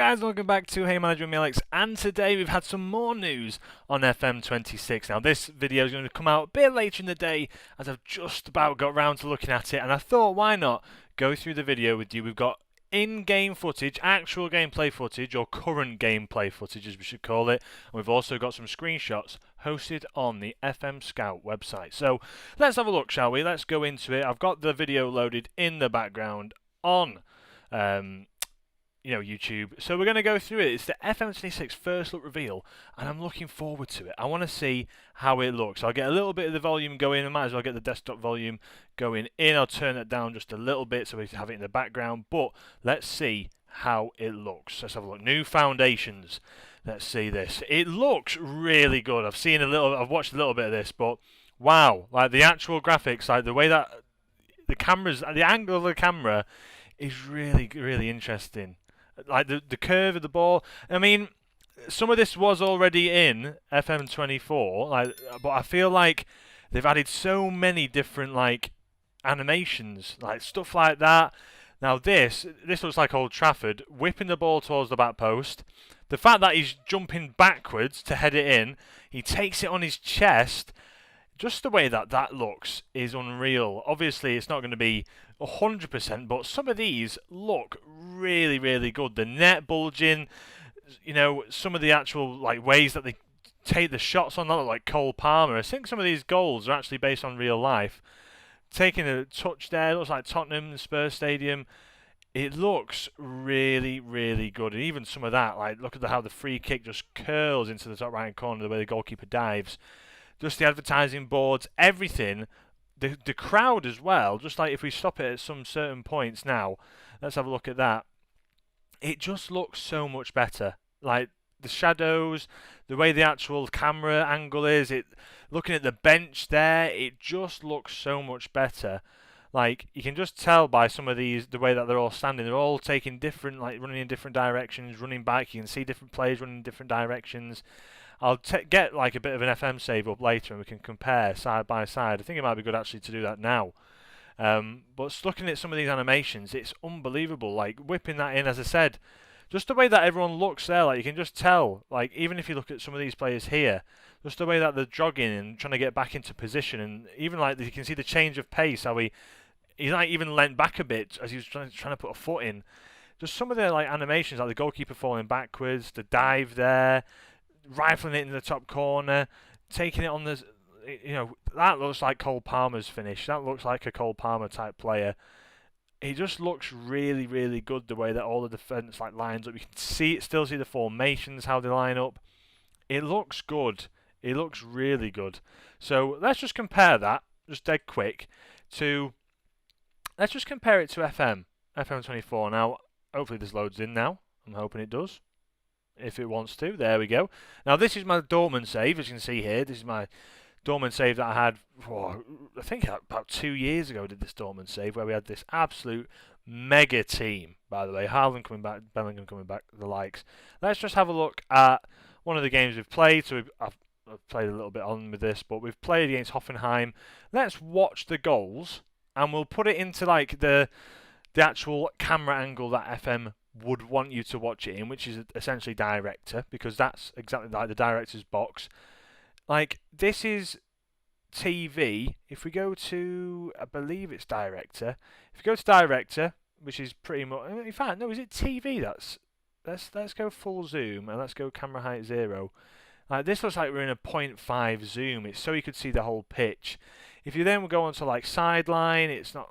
guys, welcome back to Hey Manager with me, Alex, and today we've had some more news on FM26. Now this video is going to come out a bit later in the day as I've just about got round to looking at it, and I thought why not go through the video with you. We've got in-game footage, actual gameplay footage, or current gameplay footage as we should call it, and we've also got some screenshots hosted on the FM Scout website. So let's have a look, shall we? Let's go into it. I've got the video loaded in the background on YouTube. So we're going to go through it. It's the FM26 first look reveal, and I'm looking forward to it. I want to see how it looks. I'll get a little bit of the volume going. I might as well get the desktop volume going in. I'll turn it down just a little bit so we can have it in the background, but let's see how it looks. Let's have a look. New foundations. Let's see this. It looks really good. I've watched a little bit of this, but wow, like the actual graphics, like the way that the angle of the camera is really, really interesting. Like the curve of the ball. I mean, some of this was already in FM24, but I feel like they've added so many different animations, stuff like that. Now this looks like Old Trafford, whipping the ball towards the back post. The fact that he's jumping backwards to head it in, he takes it on his chest. Just the way that looks is unreal. Obviously, it's not going to be 100%, but some of these look really, really good. The net bulging, some of the actual ways that they take the shots on that look like Cole Palmer. I think some of these goals are actually based on real life. Taking a touch there, looks like Tottenham, the Spurs Stadium. It looks really, really good. And even some of that, look at how the free kick just curls into the top right corner, the way the goalkeeper dives. Just the advertising boards, everything. The crowd as well, just like if we stop it at some certain points now, let's have a look at that. It just looks so much better. Like the shadows, the way the actual camera angle is, looking at the bench there, it just looks so much better. Like you can just tell by some of these, the way that they're all standing, they're all taking different, running in different directions, running back. You can see different players running in different directions. I'll get a bit of an FM save up later and we can compare side by side. I think it might be good actually to do that now. But looking at some of these animations, it's unbelievable. Whipping that in, as I said, just the way that everyone looks there, you can just tell. Even if you look at some of these players here, just the way that they're jogging and trying to get back into position, and even you can see the change of pace. How he's even leant back a bit as he was trying to put a foot in. Just some of the animations, like the goalkeeper falling backwards, the dive there, rifling it in the top corner, taking it on the, that looks like Cole Palmer's finish. That looks like a Cole Palmer type player. It just looks really, really good the way that all the defence lines up. You can still see the formations, how they line up. It looks good. It looks really good. So let's just compare that, just dead quick, let's just compare it to FM24. Now, hopefully this loads in now. I'm hoping it does. If it wants to. There we go. Now this is my Dortmund save, as you can see here. This is my Dortmund save that I had, I think about 2 years ago I did this Dortmund save, where we had this absolute mega team, by the way. Haaland coming back, Bellingham coming back, the likes. Let's just have a look at one of the games we've played. So I've played a little bit on with this, but we've played against Hoffenheim. Let's watch the goals, and we'll put it into the actual camera angle that FM would want you to watch it in, which is essentially director, because that's exactly like the director's box. This is TV. If we go to, I believe it's director. If you go to director, which is pretty much, in fact, no, is it TV? Let's go full zoom and let's go camera height 0. This looks like we're in a 0.5 zoom. It's so you could see the whole pitch. If you then go on to sideline, it's not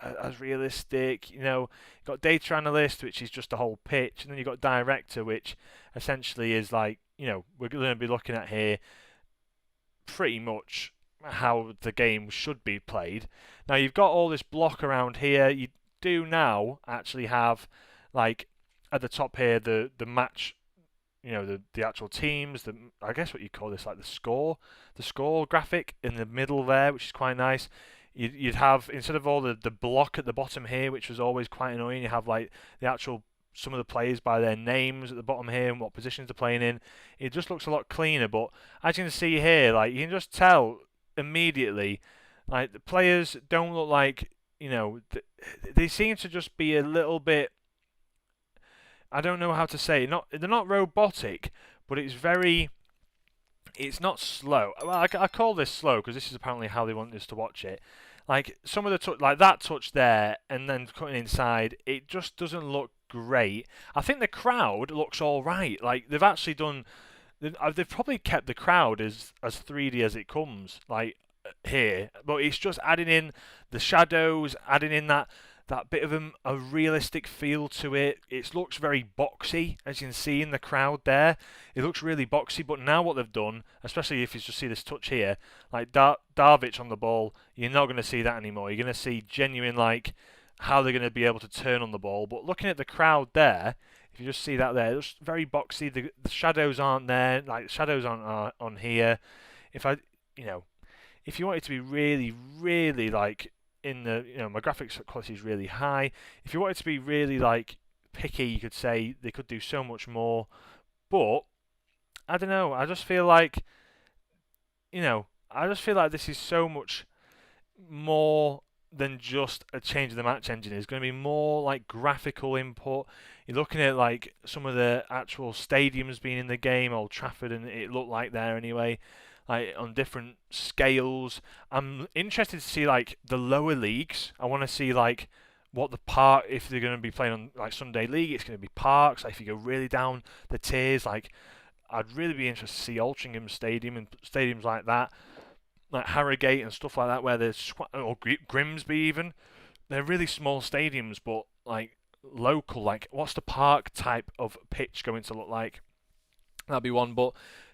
as realistic. You've got data analyst, which is just the whole pitch, and then you've got director, which essentially is we're going to be looking at here pretty much how the game should be played. Now you've got all this block around here. You do now actually have at the top here the match, the actual teams, I guess what you call this, the score graphic in the middle there, which is quite nice. You'd have, instead of all the block at the bottom here, which was always quite annoying, you have the actual, some of the players by their names at the bottom here and what positions they're playing in. It just looks a lot cleaner, but as you can see here, you can just tell immediately, the players don't look they seem to just be a little bit I don't know how to say it. They're not robotic, but it's not slow. Well, I call this slow because this is apparently how they want us to watch it. Like some of the like that touch there, and then cutting inside, it just doesn't look great. I think the crowd looks all right. Like they've actually done. They've probably kept the crowd as 3D as it comes. Like here, but it's just adding in the shadows, adding in that bit of a realistic feel to it. It looks very boxy, as you can see in the crowd there. It looks really boxy, but now what they've done, especially if you just see this touch here, like Darvic on the ball, you're not going to see that anymore. You're going to see genuine, like, how they're going to be able to turn on the ball. But looking at the crowd there, if you just see that there, it's very boxy. The shadows aren't there, like, shadows aren't on here. If you want it to be really, really, like, in the, my graphics quality is really high. If you want it to be really like picky, you could say they could do so much more. But I don't know. I just feel like this is so much more than just a change of the match engine. It's going to be more like graphical input. You're looking at like some of the actual stadiums being in the game, Old Trafford, and it looked like there anyway. Like on different scales. I'm interested to see like the lower leagues. I want to see like what the park, if they're going to be playing on like Sunday League, it's going to be parks. Like if you go really down the tiers, like I'd really be interested to see Altrincham Stadium and stadiums like that, like Harrogate and stuff like that, where there's or Grimsby even. They're really small stadiums, but like local. Like what's the park type of pitch going to look like? That'd be one, but.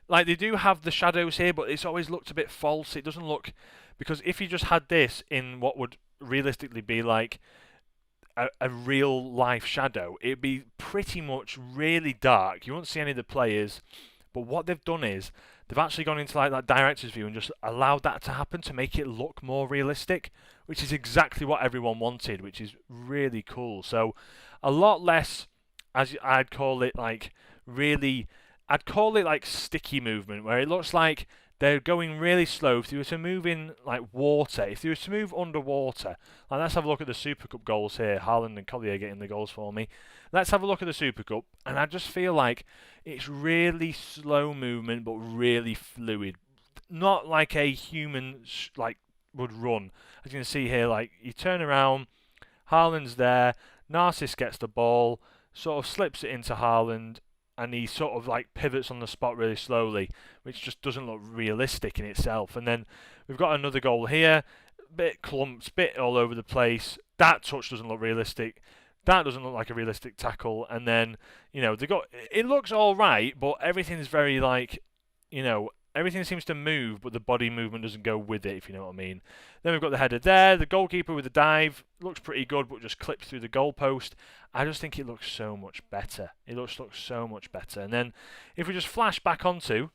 Like, they do have the shadows here, but it's always looked a bit false. It doesn't look... Because if you just had this in what would realistically be like a real-life shadow, it'd be pretty much really dark. You won't see any of the players. But what they've done is, they've actually gone into like that director's view and just allowed that to happen to make it look more realistic, which is exactly what everyone wanted, which is really cool. So, a lot less, as I'd call it, like, really... I'd call it like sticky movement, where it looks like they're going really slow. If they were to move in like water, if they were to move underwater, like let's have a look at the Super Cup goals here. Haaland and Collier getting the goals for me. Let's have a look at the Super Cup, and I just feel like it's really slow movement, but really fluid. Not like a human like would run. As you can see here, like you turn around, Haaland's there, Narciss gets the ball, sort of slips it into Haaland, and he sort of like pivots on the spot really slowly, which just doesn't look realistic in itself. And then we've got another goal here, bit clumps, bit all over the place. That touch doesn't look realistic. That doesn't look like a realistic tackle. And then, it looks all right, but everything's very like, everything seems to move, but the body movement doesn't go with it, if you know what I mean. Then we've got the header there. The goalkeeper with the dive looks pretty good, but just clips through the goalpost. I just think it looks so much better. It looks so much better. And then if we just flash back onto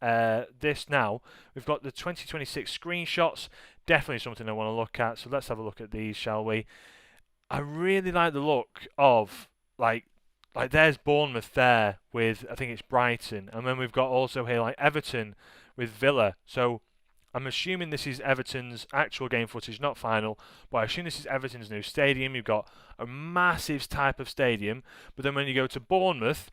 this now, we've got the 2026 screenshots. Definitely something I want to look at. So let's have a look at these, shall we? I really like the look of, like there's Bournemouth there with, I think it's Brighton. And then we've got also here like Everton with Villa. So I'm assuming this is Everton's actual game footage, not final. But I assume this is Everton's new stadium. You've got a massive type of stadium. But then when you go to Bournemouth,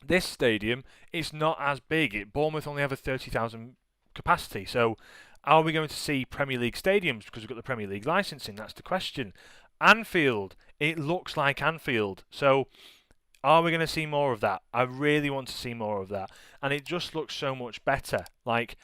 this stadium, it's not as big. Bournemouth only have a 30,000 capacity. So are we going to see Premier League stadiums because we've got the Premier League licensing? That's the question. Anfield, it looks like Anfield. So are we going to see more of that? I really want to see more of that. And it just looks so much better. Like,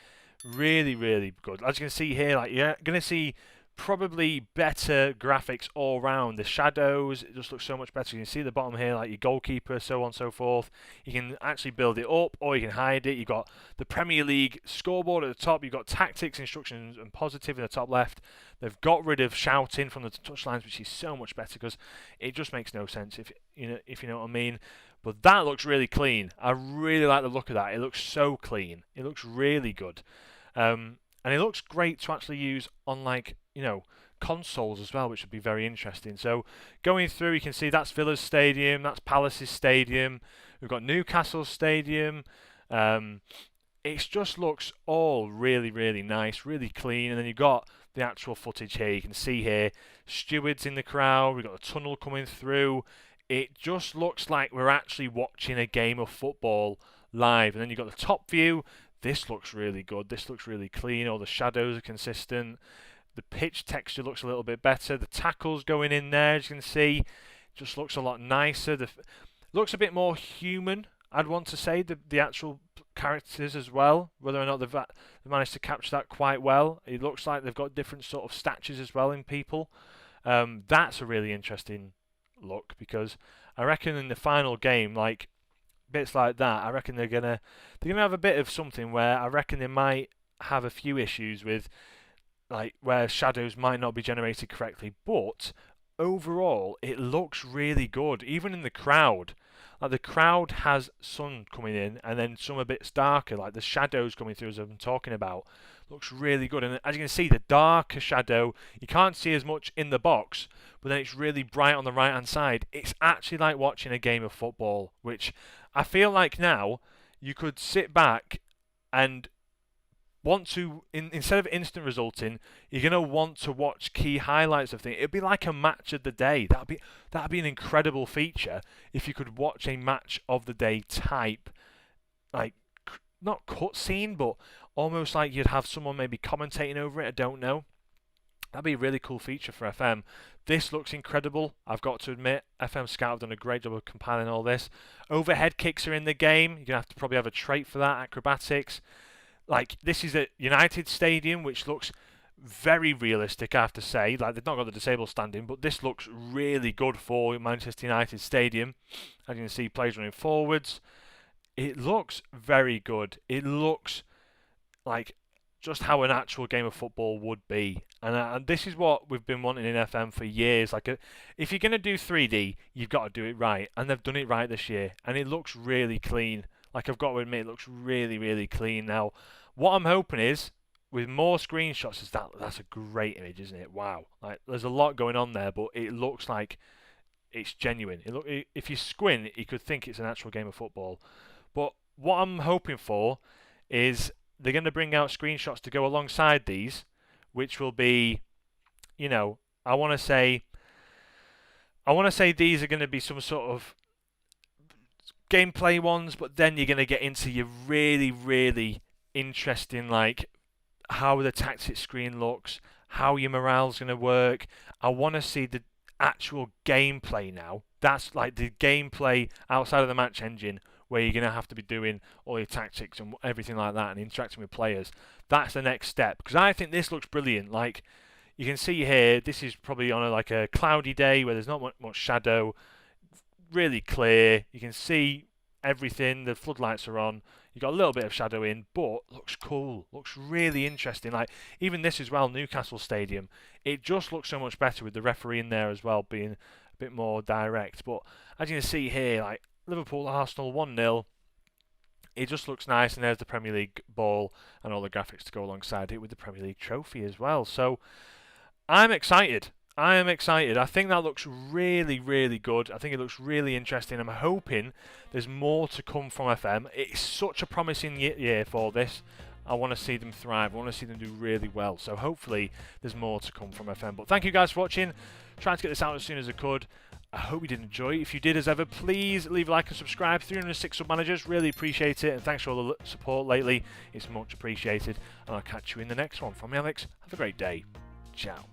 really, really good. As you can see here, like you're going to see probably better graphics all round. The shadows, it just looks so much better. You can see the bottom here, like your goalkeeper, so on and so forth. You can actually build it up or you can hide it. You've got the Premier League scoreboard at the top. You've got tactics, instructions and positive in the top left. They've got rid of shouting from the touchlines, which is so much better because it just makes no sense if you know what I mean. But that looks really clean. I really like the look of that. It looks so clean. It looks really good. And it looks great to actually use on like, consoles as well, which would be very interesting. So going through, you can see that's Villa's stadium, that's Palace's stadium. We've got Newcastle's stadium. It just looks all really, really nice, really clean. And then you've got the actual footage here. You can see here, stewards in the crowd. We've got a tunnel coming through. it just looks like we're actually watching a game of football live. And then you've got the top view. This looks really good. This looks really clean. All the shadows are consistent. The pitch texture looks a little bit better. The tackles going in there, as you can see, just looks a lot nicer. Looks a bit more human, I'd want to say, the actual characters as well. Whether or not they've managed to capture that quite well. It looks like they've got different sort of statures as well in people. That's a really interesting look, because I reckon in the final game, like bits like that, I reckon they're gonna have a bit of something where I reckon they might have a few issues with, like, where shadows might not be generated correctly, but overall it looks really good. Even in the crowd, like the crowd has sun coming in and then some a bit darker, like the shadows coming through as I'm talking about, looks really good. And as you can see, the darker shadow, you can't see as much in the box, but then it's really bright on the right hand side. It's actually like watching a game of football, which I feel like now you could sit back and want to, instead of instant resulting, you're going to want to watch key highlights of things. It'd be like a match of the day. That'd be an incredible feature if you could watch a match of the day type, like, not cutscene, but almost like you'd have someone maybe commentating over it. I don't know. That'd be a really cool feature for FM. This looks incredible, I've got to admit. FM Scout have done a great job of compiling all this. Overhead kicks are in the game. You're going to have to probably have a trait for that. Acrobatics. Like, this is at United Stadium, which looks very realistic, I have to say. Like, they've not got the disabled standing, but this looks really good for Manchester United Stadium. As you can see, players running forwards. It looks very good. It looks like just how an actual game of football would be. And this is what we've been wanting in FM for years. Like, if you're going to do 3D, you've got to do it right. And they've done it right this year. And it looks really clean. Like, I've got to admit, it looks really, really clean. Now, what I'm hoping is, with more screenshots, that's a great image, isn't it? Wow. Like, there's a lot going on there, but it looks like it's genuine. If you squint, you could think it's an actual game of football. But what I'm hoping for is they're going to bring out screenshots to go alongside these, which will be, you know, I want to say these are going to be some sort of gameplay ones, but then you're going to get into your really, really interesting, like, how the tactics screen looks, how your morale's going to work. I want to see the actual gameplay now. That's like the gameplay outside of the match engine, where you're going to have to be doing all your tactics and everything like that and interacting with players. That's the next step, because I think this looks brilliant. Like, you can see here, this is probably on a cloudy day where there's not much shadow. Really clear. You can see everything. The floodlights are on. You got a little bit of shadow in, but looks cool. Looks really interesting. Like, even this as well, Newcastle Stadium. It just looks so much better with the referee in there as well, being a bit more direct. But as you can see here, like Liverpool Arsenal 1-0. It just looks nice, and there's the Premier League ball and all the graphics to go alongside it with the Premier League trophy as well. So I'm excited. I am excited. I think that looks really, really good. I think it looks really interesting. I'm hoping there's more to come from FM. It's such a promising year for this. I want to see them thrive. I want to see them do really well. So hopefully there's more to come from FM. But thank you guys for watching. Trying to get this out as soon as I could. I hope you did enjoy. If you did, as ever, please leave a like and subscribe. 306 sub-managers. Really appreciate it. And thanks for all the support lately. It's much appreciated. And I'll catch you in the next one. From me, Alex. Have a great day. Ciao.